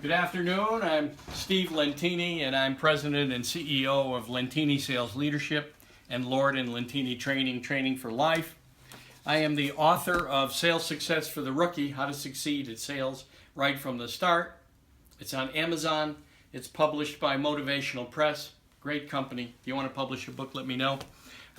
Good afternoon. I'm Steve Lentini, and I'm President and CEO of Lentini Sales Leadership and Lord and Lentini Training for Life. I am the author of Sales Success for the Rookie, How to Succeed at Sales Right from the Start. It's on Amazon. It's published by Motivational Press. Great company. If you want to publish a book, let me know.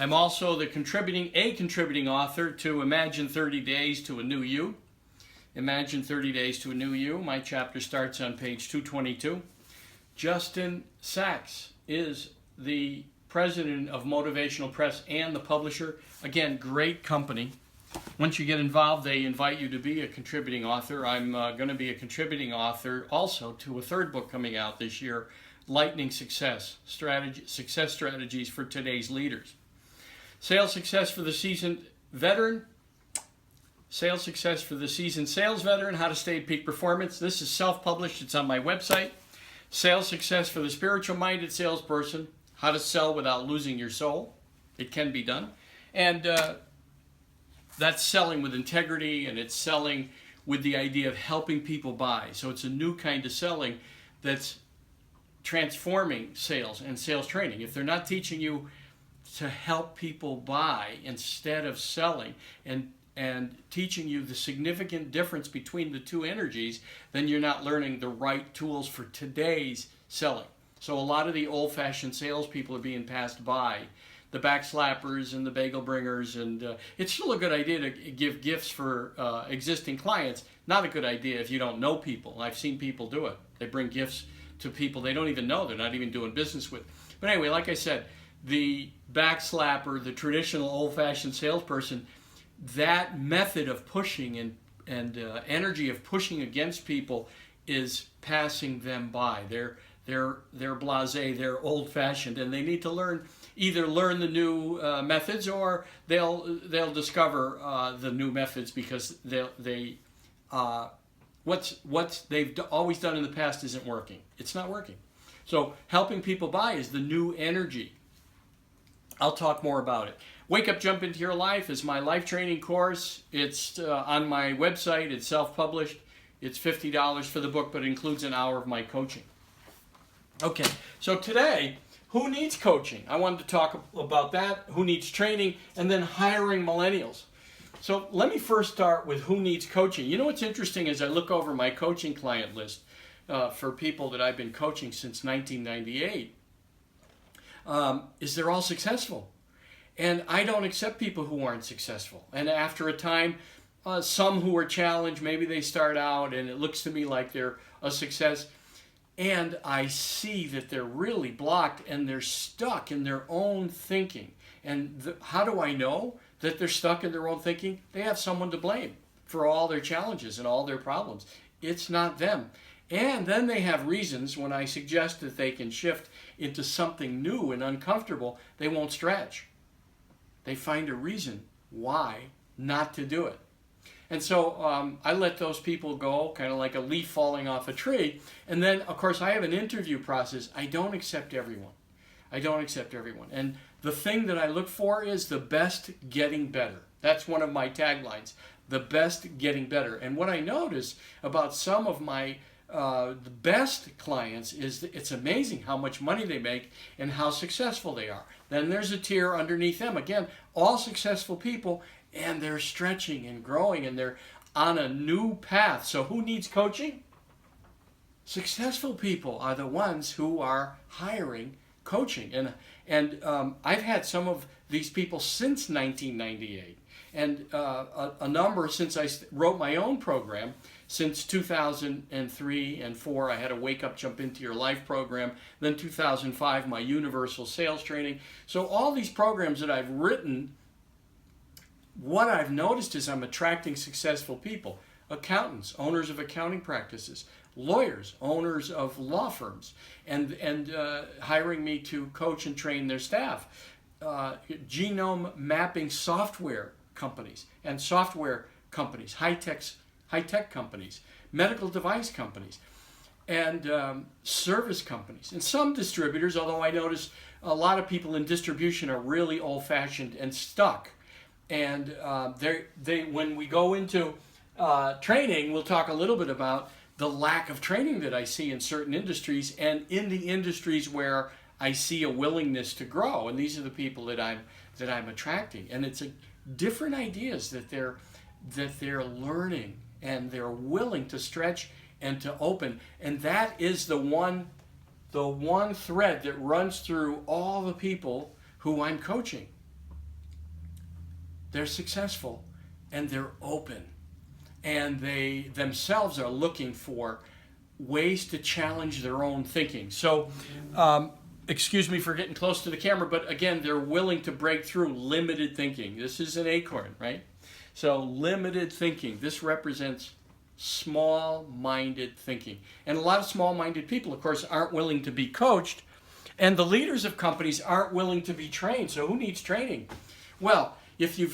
I'm also a contributing author to Imagine 30 Days to a New You. Imagine 30 Days to a New You. My chapter starts on page 222. Justin Sachs is the president of Motivational Press and the publisher. Again, great company. Once you get involved, they invite you to be a contributing author. I'm going to be a contributing author also to a third book coming out this year, Lightning Success Strategies for Today's Leaders. Sales Success for the Seasoned Veteran. Sales Success for the Seasoned Sales Veteran, How to Stay at Peak Performance. This is self-published. It's on my website. Sales Success for the Spiritual-Minded Salesperson, How to Sell Without Losing Your Soul. It can be done. And that's selling with integrity, and it's selling with the idea of helping people buy. So it's a new kind of selling that's transforming sales and sales training. If they're not teaching you to help people buy instead of selling and teaching you the significant difference between the two energies, then you're not learning the right tools for today's selling. So a lot of the old-fashioned salespeople are being passed by, the backslappers and the bagel bringers, and it's still a good idea to give gifts for existing clients. Not a good idea if you don't know people. I've seen people do it. They bring gifts to people they don't even know, they're not even doing business with. But anyway, like I said, the backslapper, the traditional old-fashioned salesperson, that method of pushing and energy of pushing against people is passing them by. They're blasé, they're old-fashioned, and they need to either learn the new methods, or they'll discover the new methods, because what they've always done in the past isn't working. It's not working. So helping people buy is the new energy. I'll talk more about it. Wake Up, Jump Into Your Life is my life training course. It's on my website. It's self-published. It's $50 for the book, but it includes an hour of my coaching. Okay, so today, who needs coaching? I wanted to talk about that, who needs training, and then hiring millennials. So let me first start with who needs coaching. You know what's interesting as I look over my coaching client list for people that I've been coaching since 1998, is they're all successful. And I don't accept people who aren't successful. And after a time, some who are challenged, maybe they start out and it looks to me like they're a success. And I see that they're really blocked and they're stuck in their own thinking. And how do I know that they're stuck in their own thinking? They have someone to blame for all their challenges and all their problems. It's not them. And then they have reasons when I suggest that they can shift into something new and uncomfortable, they won't stretch. They find a reason why not to do it. And so I let those people go, kind of like a leaf falling off a tree. And then, of course, I have an interview process. I don't accept everyone. And the thing that I look for is the best getting better. That's one of my taglines, the best getting better. And what I notice about some of my the best clients is that it's amazing how much money they make and how successful they are. Then there's a tier underneath them. Again, all successful people, and they're stretching and growing and they're on a new path. So who needs coaching? Successful people are the ones who are hiring coaching. And I've had some of these people since 1998, and a number since I wrote my own program. Since 2003 and 4, I had a Wake Up, Jump Into Your Life program. Then 2005, my Universal Sales Training. So all these programs that I've written, what I've noticed is I'm attracting successful people. Accountants, owners of accounting practices, lawyers, owners of law firms, and hiring me to coach and train their staff. Genome mapping software companies and software companies, high-tech companies, medical device companies, and service companies. And some distributors, although I notice a lot of people in distribution are really old-fashioned and stuck. And when we go into training, we'll talk a little bit about the lack of training that I see in certain industries, and in the industries where I see a willingness to grow. And these are the people that I'm attracting. And it's different ideas that they're learning, and they're willing to stretch and to open. And that is the one thread that runs through all the people who I'm coaching. They're successful, and they're open, and they themselves are looking for ways to challenge their own thinking. So, excuse me for getting close to the camera, but again, they're willing to break through limited thinking. This is an acorn, right? So limited thinking, this represents small-minded thinking. And a lot of small-minded people, of course, aren't willing to be coached, and the leaders of companies aren't willing to be trained. So who needs training? Well, if you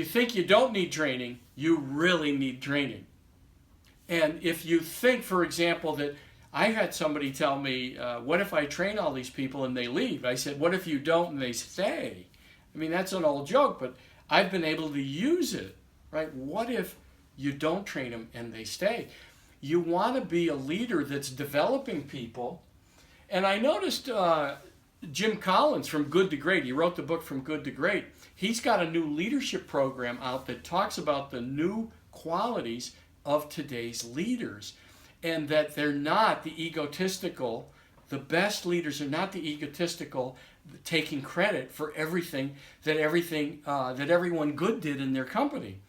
think you don't need training, you really need training. And if you think, for example, that I had somebody tell me, what if I train all these people and they leave? I said, what if you don't and they stay? I mean, that's an old joke, but I've been able to use it, right? What if you don't train them and they stay? You want to be a leader that's developing people. And I noticed Jim Collins from Good to Great, he wrote the book From Good to Great. He's got a new leadership program out that talks about the new qualities of today's leaders, and that they're not the egotistical. The best leaders are not the egotistical, taking credit for everything that everyone good did in their company,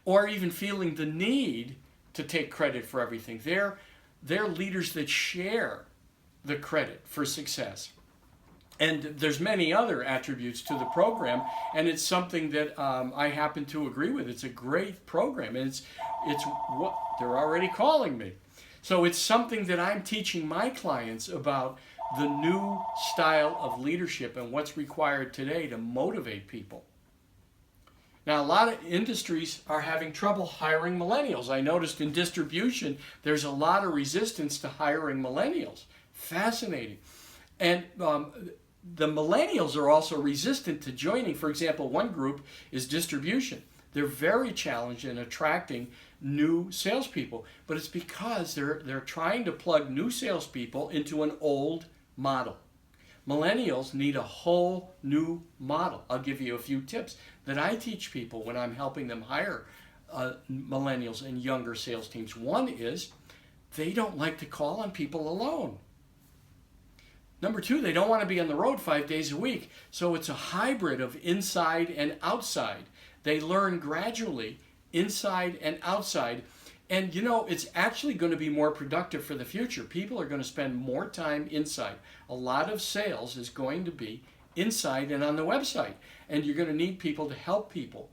or even feeling the need to take credit for everything. They're leaders that share the credit for success. And there's many other attributes to the program, and it's something that I happen to agree with. It's a great program, and it's what they're already calling me. So it's something that I'm teaching my clients about, the new style of leadership and what's required today to motivate people. Now, a lot of industries are having trouble hiring millennials. I noticed in distribution, there's a lot of resistance to hiring millennials. Fascinating. And the millennials are also resistant to joining. For example, one group is distribution. They're very challenged in attracting new salespeople, but it's because they're trying to plug new salespeople into an old model. Millennials need a whole new model. I'll give you a few tips that I teach people when I'm helping them hire millennials and younger sales teams. One is they don't like to call on people alone. Number two, they don't want to be on the road 5 days a week. So it's a hybrid of inside and outside. They learn gradually inside and outside. And you know, it's actually going to be more productive for the future. People are going to spend more time inside. A lot of sales is going to be inside and on the website. And you're going to need people to help people.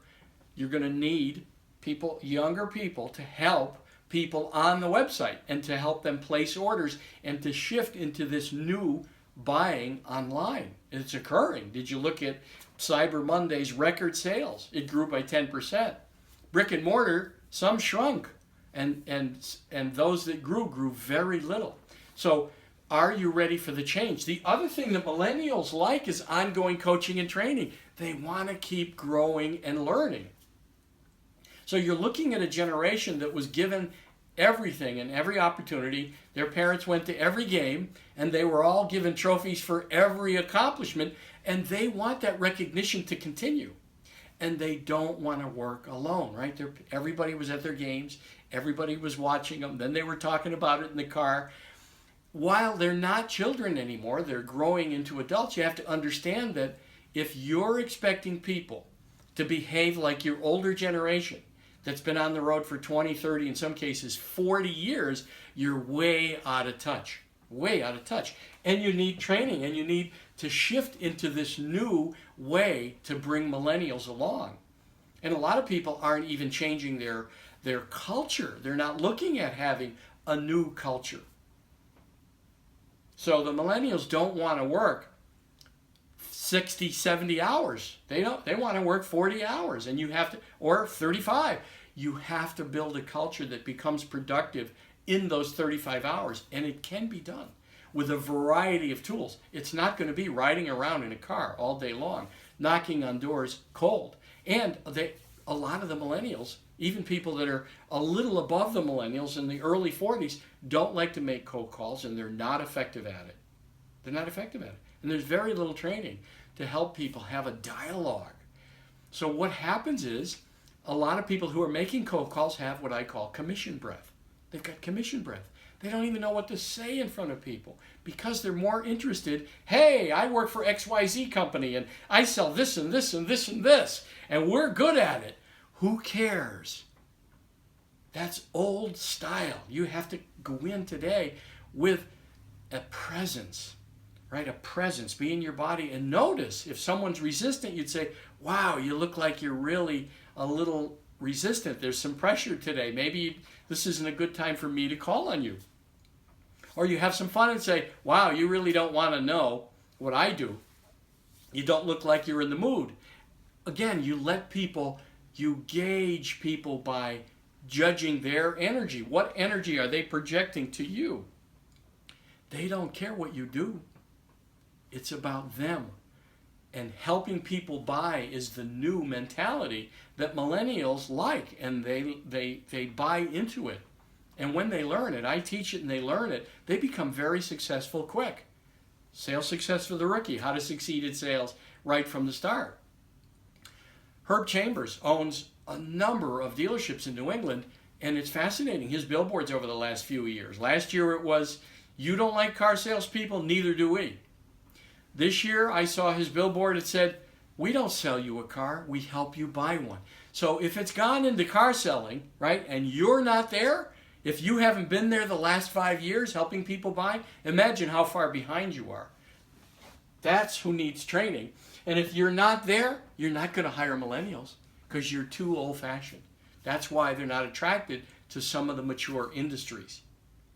You're going to need people, younger people, to help people on the website and to help them place orders and to shift into this new buying online. It's occurring. Did you look at Cyber Monday's record sales? It grew by 10%. Brick and mortar, some shrunk, and those that grew very little. So are you ready for the change? The other thing that millennials like is ongoing coaching and training. They want to keep growing and learning. So you're looking at a generation that was given everything and every opportunity. Their parents went to every game, and they were all given trophies for every accomplishment, and they want that recognition to continue. And they don't want to work alone, right? Everybody was at their games, everybody was watching them, then they were talking about it in the car. While they're not children anymore, they're growing into adults, you have to understand that if you're expecting people to behave like your older generation, that's been on the road for 20, 30, in some cases 40 years, you're way out of touch. Way out of touch. And you need training, and you need to shift into this new way to bring millennials along. And a lot of people aren't even changing their culture. They're not looking at having a new culture. So the millennials don't want to work 60, 70 hours. They want to work 40 hours, and you have to, or 35. You have to build a culture that becomes productive in those 35 hours, and it can be done with a variety of tools. It's not going to be riding around in a car all day long, knocking on doors cold. And a lot of the millennials Even people that are a little above the millennials in the early 40s don't like to make cold calls, and they're not effective at it. They're not effective at it. And there's very little training to help people have a dialogue. So what happens is a lot of people who are making cold calls have what I call commission breath. They've got commission breath. They don't even know what to say in front of people because they're more interested, hey, I work for XYZ company and I sell this and this and this and this, and we're good at it. Who cares? That's old style. You have to go in today with a presence, right? A presence. Be in your body and notice. If someone's resistant, you'd say, wow, you look like you're really a little resistant. There's some pressure today. Maybe this isn't a good time for me to call on you. Or you have some fun and say, wow, you really don't want to know what I do. You don't look like you're in the mood. Again, you gauge people by judging their energy. What energy are they projecting to you? They don't care what you do. It's about them. And helping people buy is the new mentality that millennials like, and they buy into it. And when they learn it, I teach it and they learn it, they become very successful quick. Sales success for the rookie, how to succeed at sales right from the start. Herb Chambers owns a number of dealerships in New England, and it's fascinating, his billboards over the last few years. Last year it was, you don't like car salespeople, neither do we. This year I saw his billboard, it said, we don't sell you a car, we help you buy one. So if it's gone into car selling, right, and you're not there, if you haven't been there the last 5 years helping people buy, imagine how far behind you are. That's who needs training. And if you're not there, you're not going to hire millennials because you're too old-fashioned. That's why they're not attracted to some of the mature industries.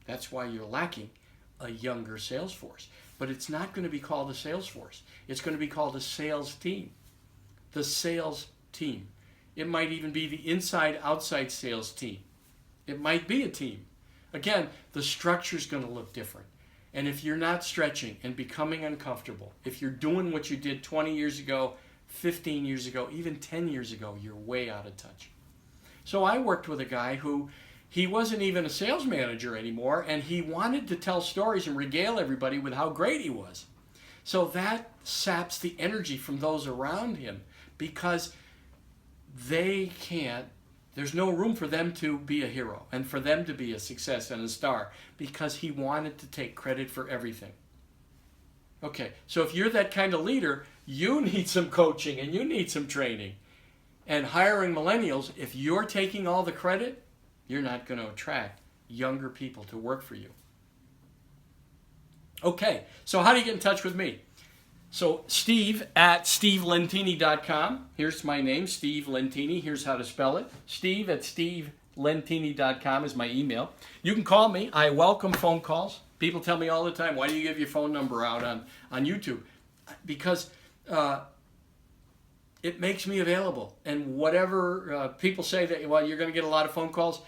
That's why you're lacking a younger sales force. But it's not going to be called a sales force. It's going to be called a sales team. The sales team. It might even be the inside-outside sales team. It might be a team. Again, the structure is going to look different. And if you're not stretching and becoming uncomfortable, if you're doing what you did 20 years ago, 15 years ago, even 10 years ago, you're way out of touch. So I worked with a guy who, he wasn't even a sales manager anymore, and he wanted to tell stories and regale everybody with how great he was. So that saps the energy from those around him because they can't, there's no room for them to be a hero and for them to be a success and a star because he wanted to take credit for everything. Okay, so if you're that kind of leader, you need some coaching and you need some training. And hiring millennials, if you're taking all the credit, you're not going to attract younger people to work for you. Okay, so how do you get in touch with me? So Steve at stevelentini.com. Here's my name, Steve Lentini. Here's how to spell it. Steve at stevelentini.com is my email. You can call me. I welcome phone calls. People tell me all the time, why do you give your phone number out on YouTube? Because it makes me available. And whatever people say that, well, you're going to get a lot of phone calls.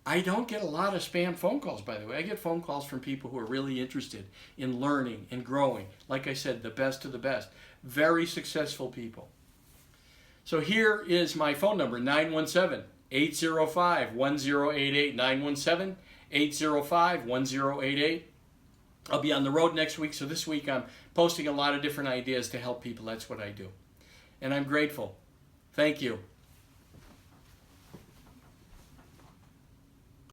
I don't get a lot of spam phone calls, by the way. I get phone calls from people who are really interested in learning and growing. Like I said, the best of the best. Very successful people. So here is my phone number, 917-805-1088, 917-805-1088. I'll be on the road next week, so this week I'm posting a lot of different ideas to help people. That's what I do. And I'm grateful. Thank you.